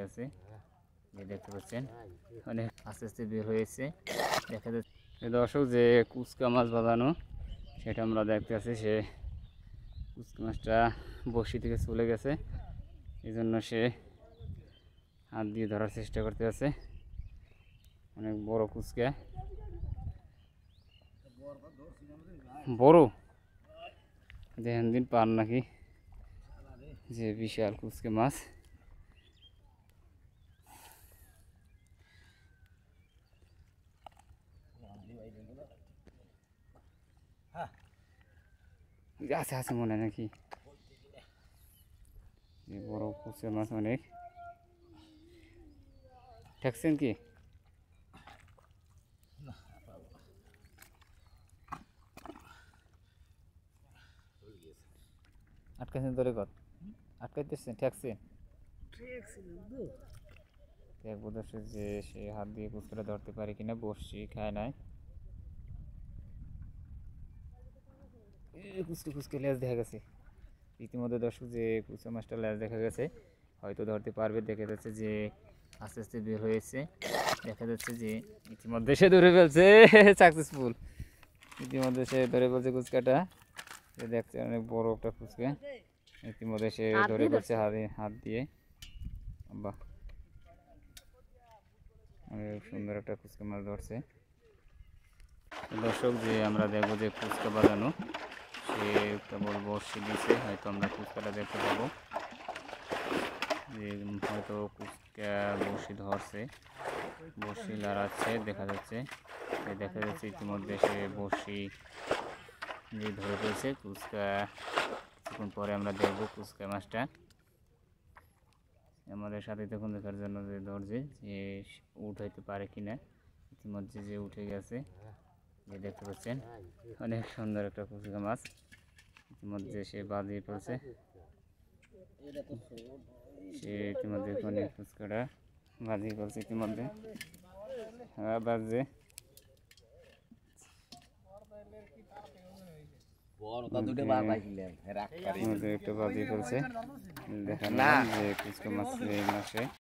আছে, যে দেখতে পাচ্ছেন অনেক আস্তে আস্তে বের হয়েছে। দেখা যাচ্ছে দর্শক যে কুচকা মাছ বাঁধানো সেটা আমরা দেখতে আছি। সে কুচকা মাছটা বড়শি থেকে চলে গেছে, এই জন্য সে হাত দিয়ে ধরার চেষ্টা করতে আছে। অনেক বড় কুচকা, বড় দেখেন দিন পান নাকি, যে বিশাল কুচকা মাছ। আছে আছে মনে হয় নাকি, যে বড় কুচকা মাছ অনেক। ঠেকছেন কি? আটকাছেন ধরে কত আটকাইতেছেন? ঠেকছেন? দেখবো দর্শক যে সে হাত দিয়ে কুচকাটা ধরতে পারে কিনা। বড়শি খায় নাই, কুচকে কুচকে লেজ দেখা গেছে ইতিমধ্যে দর্শক, যে কুচকা মাছটা লেজ দেখা গেছে, হয়তো ধরতে পারবে। দেখা যাচ্ছে যে আস্তে আস্তে বের হয়েছে। দেখা যাচ্ছে যে ইতিমধ্যে সে ধরে ফেলছে, সাকসেসফুল। ইতিমধ্যে সে ধরে ফেলছে কুচকাটা, দেখছে অনেক বড় একটা কুচকা। ইতিমধ্যে সে ধরে ফেলছে হাত দিয়ে। বাহ, অনেক সুন্দর একটা কুচকা মাছ ধরছে দর্শক। যে আমরা দেখবো যে কুচকা বাঁধানো, সে কেবল বড়শি দিয়েছে, হয়তো আমরা কুচকাটা দেখতে পাবো। যে হয়তো কুচকা বড়শি ধরছে, বড়শি লড়াচ্ছে দেখা যাচ্ছে। দেখা যাচ্ছে ইতিমধ্যে সে বড়শি যে ধরে ফেলছে কুচকা। কিছুক্ষণ পরে আমরা দেখবো কুচকা মাছটা। আমাদের সাথে তখন দেখার জন্য যে ধরছে যে উঠাইতে পারে কিনা। ইতিমধ্যে যে উঠে গেছে, যে দেখতে পাচ্ছেন অনেক সুন্দর একটা কুচকা মাছ। ইতিমধ্যে সে বাঁধিয়ে ফেলছে, সে ইতিমধ্যে অনেক কুচকাটা বাঁধিয়ে ফেলছে ইতিমধ্যে। বাজে একটা বাঁধিয়ে ফেলছে। দেখা যে কুচকা মাছ এই মাসে